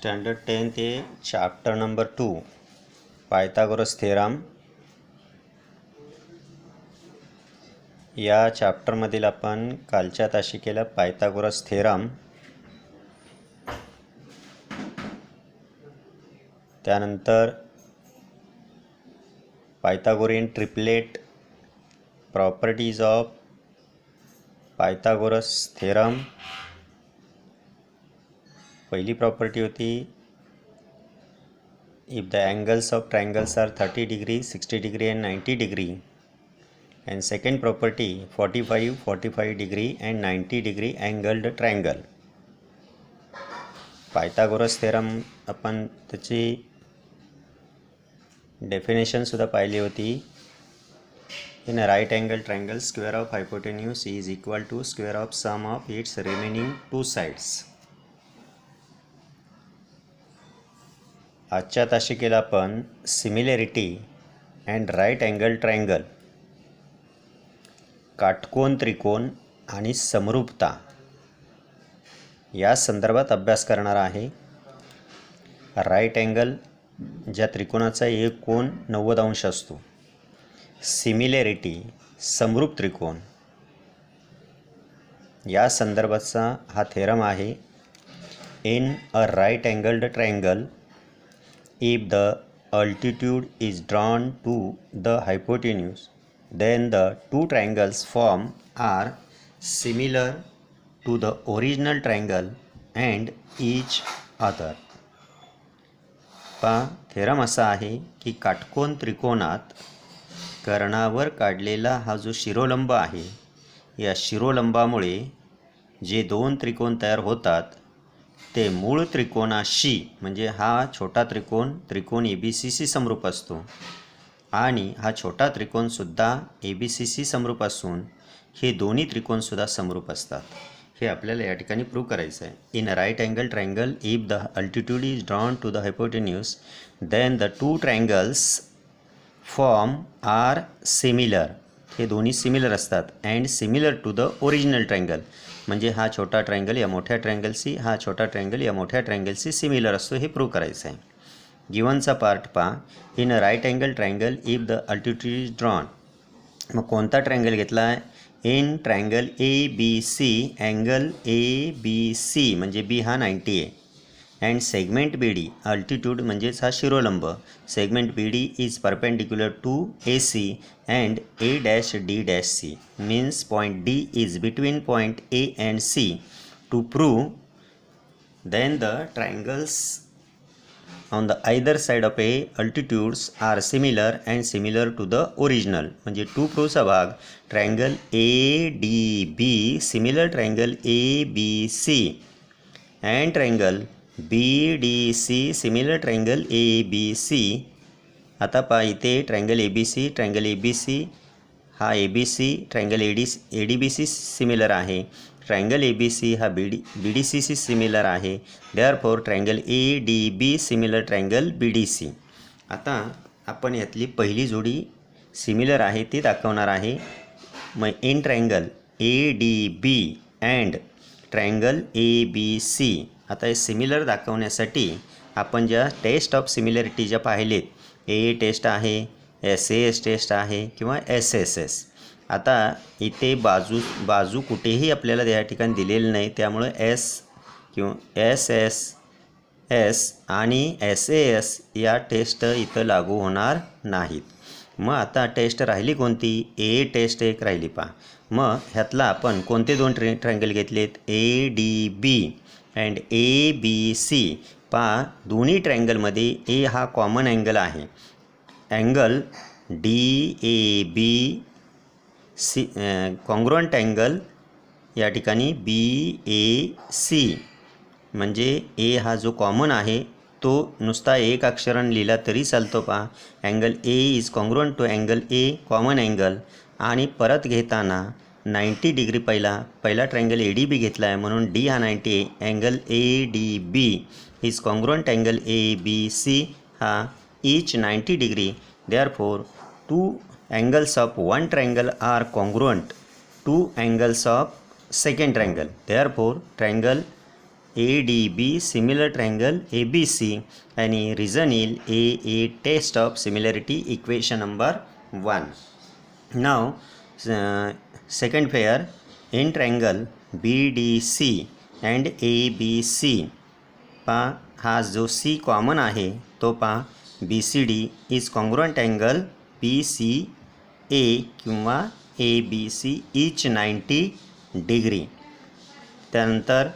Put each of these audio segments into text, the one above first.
Standard 10 ते chapter number 2 Pythagoras theorem. या चॅप्टरमधील आपण कालच्या ताशी केला पायथागोरस थेरम, त्यानंतर Pythagorean triplet, properties of Pythagoras theorem. पहिली प्रॉपर्टी होती, if the angles of triangles are 30 degree, 60 degree and 90 degree, and second property 45 degree and 90 degree angled triangle. Pythagoras theorem आपण त्याची डेफिनेशन सुद्धा पाहिली होती. In a right angle triangle, square of hypotenuse is equal to square of sum of its remaining two sides. आजच्या तासिकेला आपण similarity and right angle triangle, काटकोन त्रिकोण आणि समरूपता या संदर्भात अभ्यास करणार आहे. राईट अँगल, ज्या त्रिकोणाचा एक कोन 90 अंश असतो. सिमिलॅरिटी, समरूप त्रिकोण, या संदर्भाचा हा थेरम आहे. In a right angled triangle, if the altitude is drawn to the hypotenuse, then the two triangles formed are similar to the original triangle and each other. Theorem असा आहे की काटकोन त्रिकोणात कर्णावर काढलेला हा जो शिरोलंब आहे, या शिरोलंबामुळे जे दोन त्रिकोण तयार होतात ते मूळ त्रिकोणाशी, म्हणजे हा छोटा त्रिकोण ABCशी समरूप असतो आणि हा छोटा त्रिकोणसुद्धा ABCशी समरूप असून हे दोन्ही त्रिकोणसुद्धा समरूप असतात. हे आपल्याला या ठिकाणी प्रूव्ह करायचं आहे. In a right angle triangle, if the altitude is drawn to the hypotenuse, then the two triangles form are similar. हे दोन्ही सिमिलर असतात. And similar to the original triangle, म्हणजे हा छोटा ट्रायंगल या मोठ्या ट्रायंगलशी, हा छोटा ट्रायंगल या मोठ्या ट्रायंगलशी सिमिलर असतो. हे प्रूव्ह करायचं आहे. गिवनचा पार्ट पहा. In a right angle triangle, if the altitude is drawn. मग कोणता ट्रायंगल घेतला आहे? In triangle ABC, angle ABC म्हणजे बी हा 90 आहे. अँड सेगमेंट BD, अल्टिट्यूड म्हणजेच हा शिरोलंब, segment BD is perpendicular to AC and A', means point D is between point A and C. To prove, then the triangles on the either side of A altitudes are similar and similar to the original. म्हणजे to prove चा भाग, triangle ADB similar triangle ABC and triangle BDC similar triangle ABC. आता पहा, इथे triangle ABC हा ABC triangle ADBC similar आहे. Triangle ABC हा BDCशी similar आहे. Therefore triangle ADB similar triangle BDC. आता आपण यातली पहिली जोडी सिमिलर आहे ती दाखवणार आहे. मग in triangle ADB and triangle ABC. आता हे सिमिलर दाखवण्यासाठी आपण ज्या टेस्ट ऑफ सिमिलॅरिटी ज्या पाहिलेत, AA टेस्ट आहे, SAS टेस्ट आहे किंवा SSS. आता इथे बाजू कुठेही आपल्याला या ठिकाणी दिलेलं नाही, त्यामुळे S किंवा SSS आणि SAS या टेस्ट इथं लागू होणार नाहीत. मग आता टेस्ट राहिली कोणती? AA टेस्ट एक राहिली. पहा, मग ह्यातला आपण कोणते दोन ट्रायंगल घेतलेत? ADB and ABC. पहा, दोन्ही ट्रायंगलमध्ये A हा कॉमन अँगल आहे. अँगल DAB कॉन्ग्रुएंट अँगल या ठिकाणी BAC, म्हणजे A हा जो कॉमन आहे तो नुसता एक अक्षराने लिहिला तरी चालतो. पहा, angle A is congruent to angle A common angle. आणि परत घेताना 90 डिग्री पहिला ट्रायंगल ADB घेतला आहे म्हणून D हा 90 आहे. Angle ADB is congruent angle ABC हा each 90 degree. Therefore, two angles of one triangle are congruent to angles of second triangle. Therefore, triangle ADB similar triangle ABC, and reason is a test of similarity equation number 1. Now second pair in triangle BDC and ABC पहा हा जो C common आहे तो पहा BCD is congruent angle BCA किंवा ABC इच 90 degree. त्यानंतर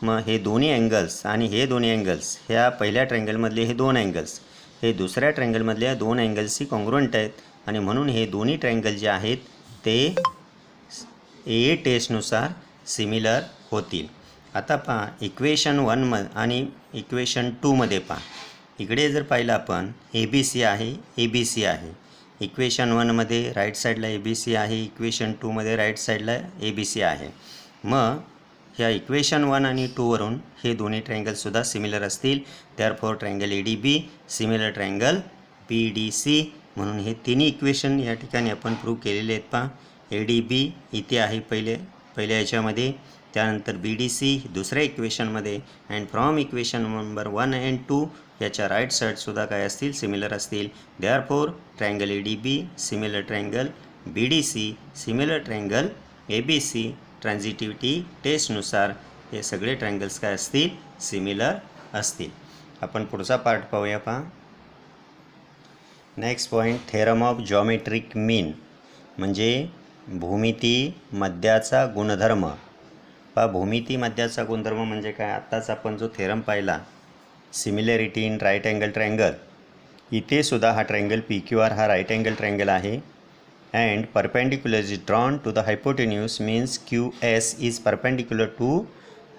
मग हे दोन्ही अँगल्स आणि हे दोन्ही अँगल्स ह्या पहिल्या ट्रायंगलमधले हे दोन अँगल्स हे दुसऱ्या ट्रायंगलमधल्या दोन अँगल्सशी कॉन्ग्रुएंट आहेत आणि म्हणून हे दोन्ही ट्रायंगल जे आहेत ते ए टेस्टनुसार सिमिलर होतील. आता पहा इक्वेशन 1 आणि इक्वेशन 2 मध्ये पहा. इकडे जर पाहिलं आपण ABC आहे ABC आहे. इक्वेशन 1 मध्ये राईट साईडला ABC आहे, इक्वेशन 2 मध्ये राईट साईडला ABC आहे. मग ह्या इक्वेशन 1 आणि 2 वरून हे दोन्ही ट्रायंगलसुद्धा सिमिलर असतील. Therefore triangle ADB similar triangle BDC. म्हणून हे तिन्ही इक्वेशन या ठिकाणी आपण प्रूव्ह केलेले आहेत. पहा ADB इथे आहे पहिल्या याच्यामध्ये, त्यानंतर BDC दुसऱ्या इक्वेशनमध्ये, and from equation number 1 and 2 याच्या राईट साईडसुद्धा काय असतील सिमिलर असतील. Therefore triangle ADB similar triangle BDC similar triangle ABC. Transitivity टेस्टनुसार हे सगळे ट्रायंगल्स काय असतील सिमिलर असतील. आपण पुढचा पार्ट पाहूया. पहा next point theorem of geometric mean म्हणजे भूमिती मध्याचा गुणधर्म. पहा भूमिती मध्याचा गुणधर्म म्हणजे काय. आत्ताच आपण जो थेरम पाहिला similarity in right angle triangle, इथे सुद्धा हा ट्रायंगल PQR हा राईट अँगल ट्रायंगल आहे. And perpendicular is drawn to the hypotenuse means QS is perpendicular to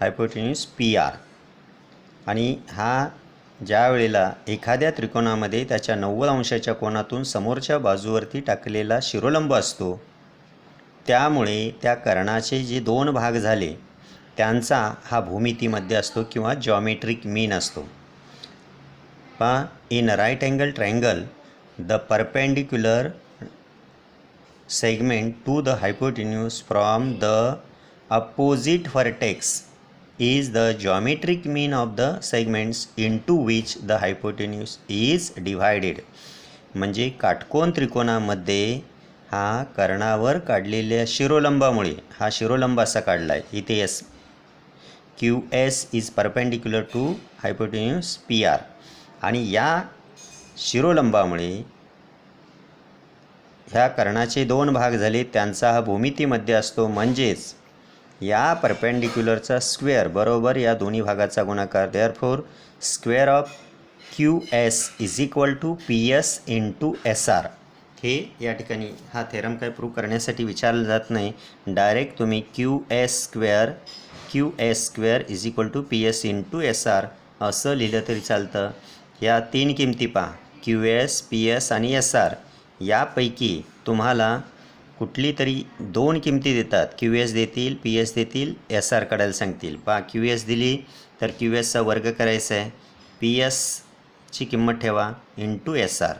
hypotenuse PR. आणि हा ज्या वेळेला एखाद्या त्रिकोणामध्ये त्याच्या 90 अंशाच्या कोनातून समोरच्या बाजूवरती टाकलेला शिरोलंब असतो, त्यामुळे त्या कर्णाचे जे दोन भाग झाले त्यांचा हा भूमितीमध्ये असतो किंवा जॉमेट्रिक मीन असतो. पहा in right angle triangle the perpendicular segment to the hypotenuse from the opposite vertex is the geometric mean of the segments into which the hypotenuse is divided. म्हणजे काटकोन त्रिकोणामध्ये हा कर्णावर काढलेल्या शिरोलंबामुळे हा शिरोलंब असा काढला आहे इथे S QS is perpendicular to hypotenuse PR. आणि या शिरोलंबामुळे ह्या कर्णाचे दोन भाग झाले त्यांचा हा भूमितीमध्ये असतो. म्हणजेच या परपेंडिक्युलरचा स्क्वेअर बरोबर या दोन्ही भागाचा गुणाकार. Therefore square of QS is equal to PS into SR. हे या ठिकाणी हा थेरम काय प्रूव्ह करण्यासाठी विचारलं जात नाही. डायरेक्ट तुम्ही QS square is equal to PS into SR असं लिहिलं तरी चालतं. या तीन किमती पहा QS PS आणि SR. यापैकी तुम्हाला कुठली तरी दोन किमती देतात. QS देतील PS देतील SR काढायला सांगतील. पहा QS दिली तर QSचा वर्ग करायचा आहे, PSची किंमत ठेवा इंटू SR.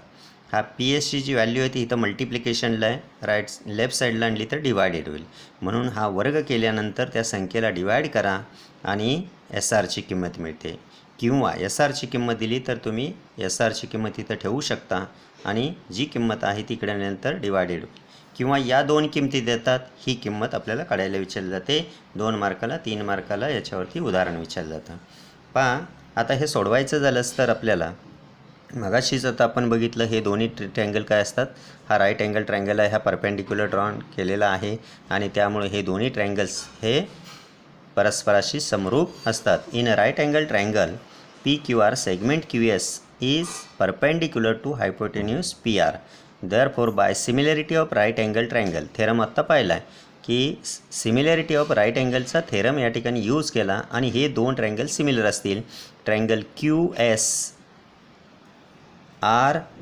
हा PSची जी व्हॅल्यू आहे ती इथं मल्टिप्लिकेशनला आहे, लेफ्ट साईडला आणली तर डिवायडेड होईल. म्हणून हा वर्ग केल्यानंतर त्या संख्येला डिवाइड करा आणि SRची किंमत मिळते. किंवा SRची किंमत दिली तर तुम्ही SRची किंमत इथं ठेवू शकता आणि जी किंमत आहे तिकडे नंतर डिवायडेड होईल. किंवा या दोन किमती देतात, ही किंमत आपल्याला काढायला विचारली जाते. 2 मार्काला 3 मार्काला याच्यावरती उदाहरण विचारलं जातं. पहा आता हे सोडवायचं झालंच तर आपल्याला मगाशीच आता आपण बघितलं हे दोन्ही ट्रायंगल काय असतात. हा राईट अँगल ट्रायंगल आहे, हा परपेंडिक्युलर ड्रॉन केलेला आहे आणि त्यामुळे हे दोन्ही ट्रायंगल्स हे परस्पराशी समरूप असतात. In right angle triangle PQR segment QS is perpendicular to hypotenuse PR. Therefore by similarity of right angle triangle theorem आत्ता पाहिला आहे की सिमिलॅरिटी ऑफ राईट अँगलचा थेरम या ठिकाणी यूज केला आणि हे दोन ट्रायंगल सिमिलर असतील. ट्रायंगल QSR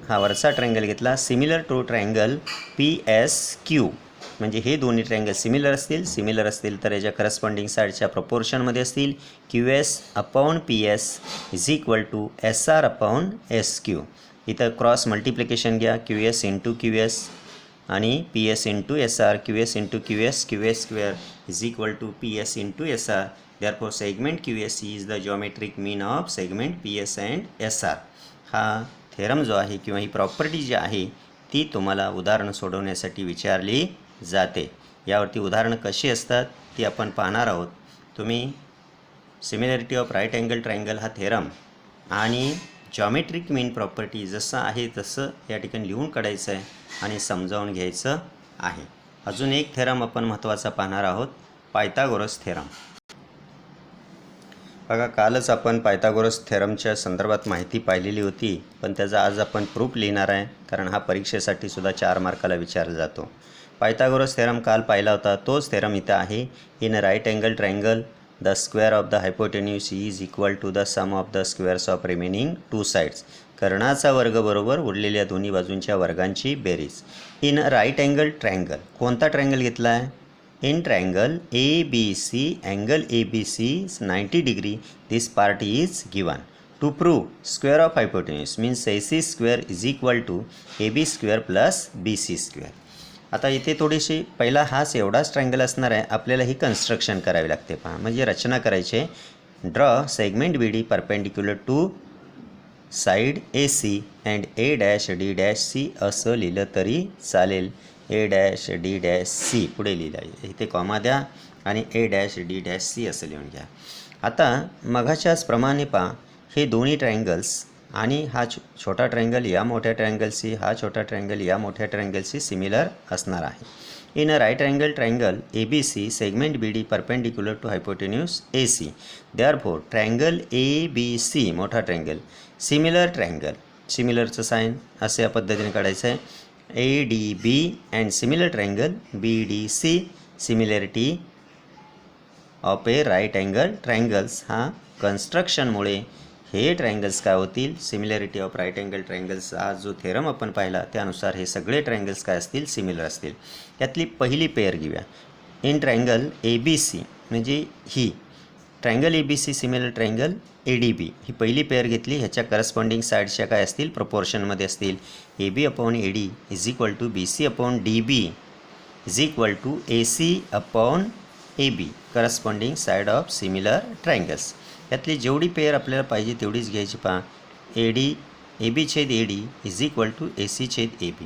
हा वरचा ट्रायंगल घेतला सिमिलर टू ट्रायंगल PSQ. म्हणजे हे दोन्ही ट्रायंगल सिमिलर असतील तर याच्या करस्पॉन्डिंग साईडच्या प्रपोर्शनमध्ये असतील. QS upon PS is equal to SR upon SQ. इथं क्रॉस मल्टिप्लिकेशन घ्या, QS इंटू QS आणि PS into SR, QS into QS, QS square is equal to PS into SR. Therefore segment QSC is the geometric mean of segment PS and SR. हा theorem जो आहे किंवा ही property जी आहे ती तुम्हाला उदाहरण सोडवण्यासाठी विचारली जाते. यावरती उदाहरणं कशी असतात ती आपण पाहणार आहोत. तुम्ही similarity of right angle triangle हा थेरम आणि जॉमेट्रिक मीन प्रॉपर्टी जसं आहे तसं या ठिकाणी लिहून काढायचं आहे आणि समजावून घ्यायचं आहे. अजून एक थेरम आपण महत्त्वाचा पाहणार आहोत, पायथागोरस थेरम. बघा, कालच आपण पायथागोरस थेरमच्या संदर्भात माहिती पाहिलेली होती, पण त्याचा आज आपण प्रूफ लिहिणार आहे, कारण हा परीक्षेसाठी सुद्धा 4 मार्काला विचारला जातो. पायथागोरस थेरम काल पाहिला होता, तोच थेरम इथं आहे. In a right angle triangle the square of the hypotenuse is equal to the sum of the squares of remaining 2 sides. कर्णाचा वर्ग बरोबर उरलेल्या दोन्ही बाजूंच्या वर्गांची बेरीज. In a right angle triangle, कोणता ट्रायंगल घेतला आहे? In triangle ABC, angle ABC is 90 degree. This part is given. To prove square of hypotenuse means AC square is equal to AB square plus BC square. आता इथे थोडीशी पहिला हाच एवढाच triangle असणार आहे, आपल्याला ही कन्स्ट्रक्शन करावी लागते. पहा, म्हणजे रचना करायची. Draw segment BD perpendicular to side AC and A', D', C असं लिहिलं तरी चालेल. A', D', पुढे लिहिलं आहे, इथे कॉमा द्या आणि A', D', असं लिहून घ्या. आता मघाच्याच प्रमाणे पहा, हे दोन्ही ट्रायंगल्स आणि हा छोटा ट्रायंगल या मोठ्या ट्रायंगलशी, हा छोटा ट्रायंगल या मोठ्या ट्रायंगलशी सिमिलर असणार आहे. In a right angle triangle ABC, segment BD perpendicular to hypotenuse AC. Therefore triangle ABC, मोठा ट्रायंगल, सिमिलर ट्रायंगल, सिमिलरचं साईन असं या पद्धतीने काढायचं आहे. ADB and similar triangle BDC, similarity of a right angle triangles. हा कन्स्ट्रक्शनमुळे हे ट्रायंगल्स काय होतील? Similarity of right angle triangles हा जो थेरम आपण पाहिला त्यानुसार हे सगळे ट्रायंगल्स काय असतील? सिमिलर असतील. यातली पहिली पेअर घेऊया. इन ट्रायंगल ABC, म्हणजे ही triangle ABC similar triangle ADB, ही पहिली पेअर घेतली. ह्याच्या करस्पॉन्डिंग साईडच्या काय असतील? प्रपोर्शनमध्ये असतील. AB upon AD is equal to BC upon DB is equal to AC upon AB, corresponding side of similar triangles. यातली जेवढी पेअर आपल्याला पाहिजे तेवढीच घ्यायची. पहा, AB छेद AD is equal to AC छेद AB.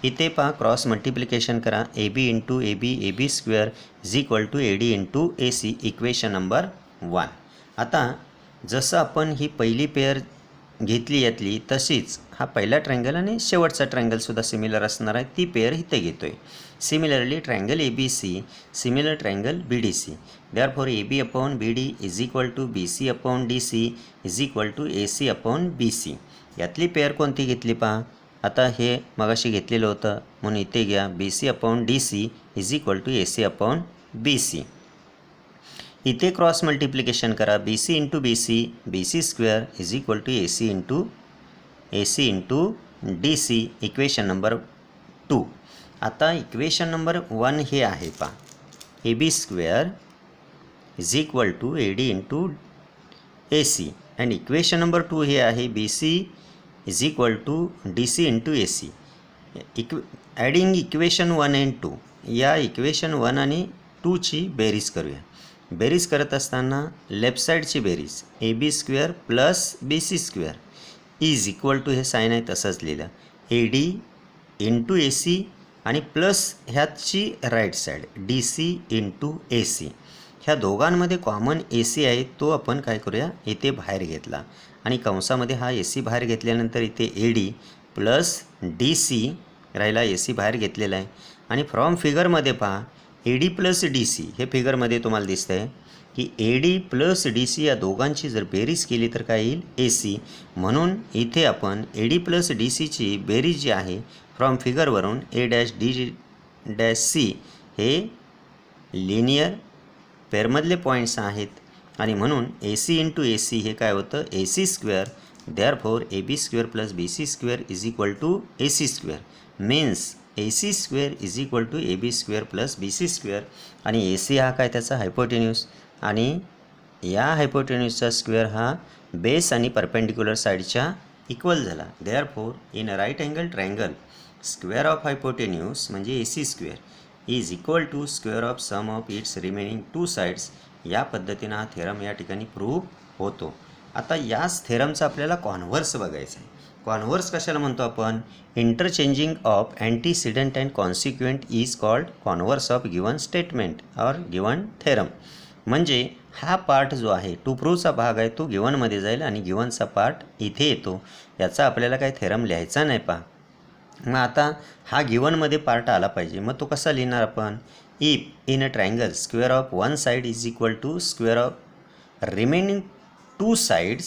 इथे पहा, क्रॉस मल्टिप्लिकेशन करा. AB into AB square is equal to AD into AC, equation number 1. आता जसं आपण ही पहिली पेअर घेतली यातली, तशीच हा पहिला ट्रायंगल आणि शेवटचा ट्रायंगलसुद्धा सिमिलर असणार आहे, ती पेअर इथे घेतो आहे. Similarly triangle ABC, similar triangle BDC. Therefore AB upon BD is equal to BC upon DC is equal to AC upon BC. यातली पेअर कोणती घेतली पहा. आता हे मगाशी घेतलेलं होतं म्हणून इथे घ्या. BC upon DC is equal to AC upon BC. इथे क्रॉस मल्टिप्लिकेशन करा. BC into BC square is equal to AC into DC, equation number 2. आता इक्वेशन नंबर 1 हे आहे पहा, AB square is equal to AD into AC, and equation number 2 हे आहे BC is equal to DC into AC. Adding equation 1 and 2, या equation 1 आणि 2ची बेरीज करूया. बेरीज करत असताना लेफ्ट साईडची बेरीज AB square plus BC square is equal to, हे साईन आहे तसंच लिहिलं, AD इंटू AC आणि प्लस ह्याची right side DC into AC. ह्या दोघांमध्ये कॉमन AC आहे, तो आपण काय करूया, इथे बाहेर घेतला आणि कंसामध्ये हा AC बाहेर घेतल्यानंतर इथे AD प्लस DC राहिला, AC बाहेर घेतलेला आहे. आणि फ्रॉम फिगरमध्ये पहा, AD प्लस DC, हे फिगरमध्ये तुम्हाला दिसतं आहे की AD प्लस DC या दोघांची जर बेरीज केली तर काय येईल? AC. म्हणून इथे आपण AD प्लस DCची बेरीज जी आहे फ्रॉम फिगरवरून A', हे लिनियर पेअरमधले पॉईंट्स आहेत आणि म्हणून AC इंटू AC हे काय होतं? AC square. Therefore AB square plus BC square is equal to AC square. Means AC square is equal to AB square plus BC square. आणि AC हा काय? त्याचा हायपोटेन्यूज, आणि या हायपोटेन्यूजचा स्क्वेअर हा बेस आणि परपेंडिक्युलर साईडच्या इक्वल झाला. Therefore in a right angle triangle square of hypotenuse म्हणजे AC square is equal to square of sum of its remaining 2 sides या पद्धतीनं हा थेरम या ठिकाणी प्रूव्ह होतो. आता याच थेरमचा आपल्याला कॉन्व्हर्स बघायचा आहे. कॉन्व्हर्स कशाला म्हणतो आपण? Interchanging of antecedent and consequent is called converse of given statement or given theorem. म्हणजे हा पार्ट जो आहे टू प्रूव्हचा भाग आहे तो गिवनमध्ये जाईल आणि गिवनचा पार्ट इथे येतो. याचा आपल्याला काही थेरम लिहायचा नाही पहा. मग आता हा गिवनमध्ये पार्ट आला पाहिजे. मग तो कसा लिहिणार आपण? If in a triangle square of one side is equal to square of remaining two sides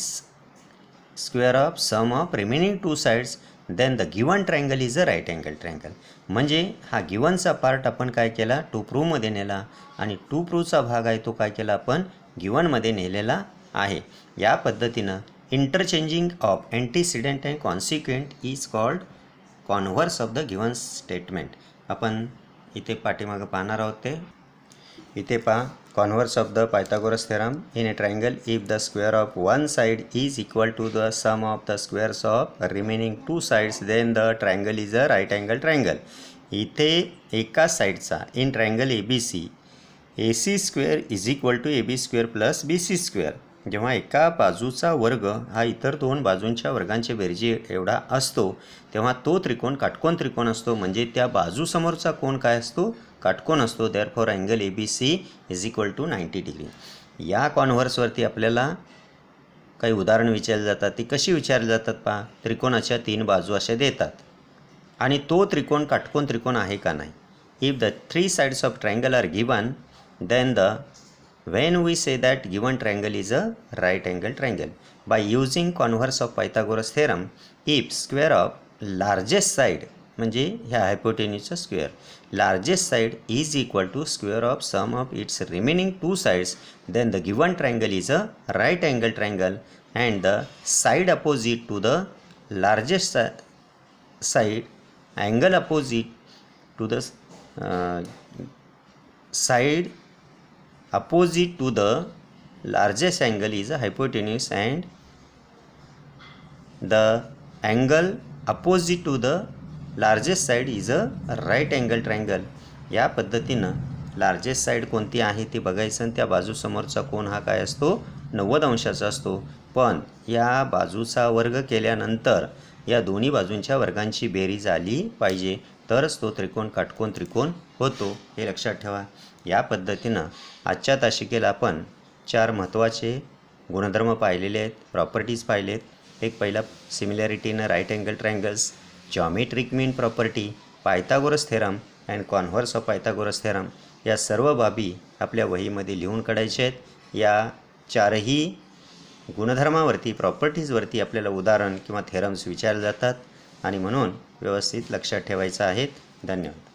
square of sum of remaining two sides then the given triangle is a right angle triangle. म्हणजे हा गिवनचा part आपण काय केला? To प्रूव्हमध्ये नेला आणि to प्रूव्हचा भाग आहे तो काय केला आपण? गिवनमध्ये नेलेला आहे. या पद्धतीनं interchanging of antecedent and consequent is called converse of the given statement. आपण इथे पाठीमागं पाहणार आहोत ते. इथे पहा, converse of the Pythagoras theorem in a triangle if the square of one side is equal to the sum of the squares of remaining two sides then the triangle is a right angle triangle. इथे एका साईडचा in triangle ABC AC square is equal to AB square plus BC square. जेव्हा एका बाजूचा वर्ग हा इतर दोन बाजूंच्या वर्गांचे बेरजी एवढा असतो तेव्हा तो त्रिकोण काटकोन त्रिकोण असतो. म्हणजे त्या बाजूसमोरचा कोण काय असतो? काटकोन असतो. Therefore angle ABC is equal to 90 degree. या कॉन्व्हर्सवरती आपल्याला काही उदाहरणं विचारली जातात. ती कशी विचारली जातात पहा. त्रिकोणाच्या 3 बाजू अशा देतात आणि तो त्रिकोण काटकोन त्रिकोण आहे का नाही. If the 3 sides of triangle are given then when we say that given triangle is a right angle triangle by using converse of Pythagoras theorem, if square of largest side म्हणजे ह्या हायपोटेन्यूजचा square largest side is equal to square of sum of its remaining two sides then the given triangle is a right angle triangle and the side opposite to the largest side angle opposite to the side opposite to the largest angle is a hypotenuse and the angle opposite to the largest side is a right angle triangle. या पद्धतीनं largest side कोणती आहे ती बघायचं आणि त्या बाजूसमोरचा कोण हा काय असतो? 90 अंशाचा असतो. पण या बाजूचा वर्ग केल्यानंतर या दोन्ही बाजूंच्या वर्गांची बेरीज आली पाहिजे तरच तो त्रिकोण काटकोन त्रिकोण होतो. हे लक्षात ठेवा. या पद्धतीनं आजच्या तासिकेला आपण 4 महत्त्वाचे गुणधर्म पाहिलेले आहेत, प्रॉपर्टीज पाहिलेत. एक पहिला similarity in right angle triangles, geometric mean property, Pythagoras theorem and converse of Pythagoras theorem. या सर्व बाबी आपल्या वहीमध्ये लिहून काढायच्या आहेत. या 4ही गुणधर्मावरती प्रॉपर्टीजवरती आपल्याला उदाहरण किंवा थेरम्स विचारले जातात आणि म्हणून व्यवस्थित लक्षात ठेवायचं आहेत. धन्यवाद.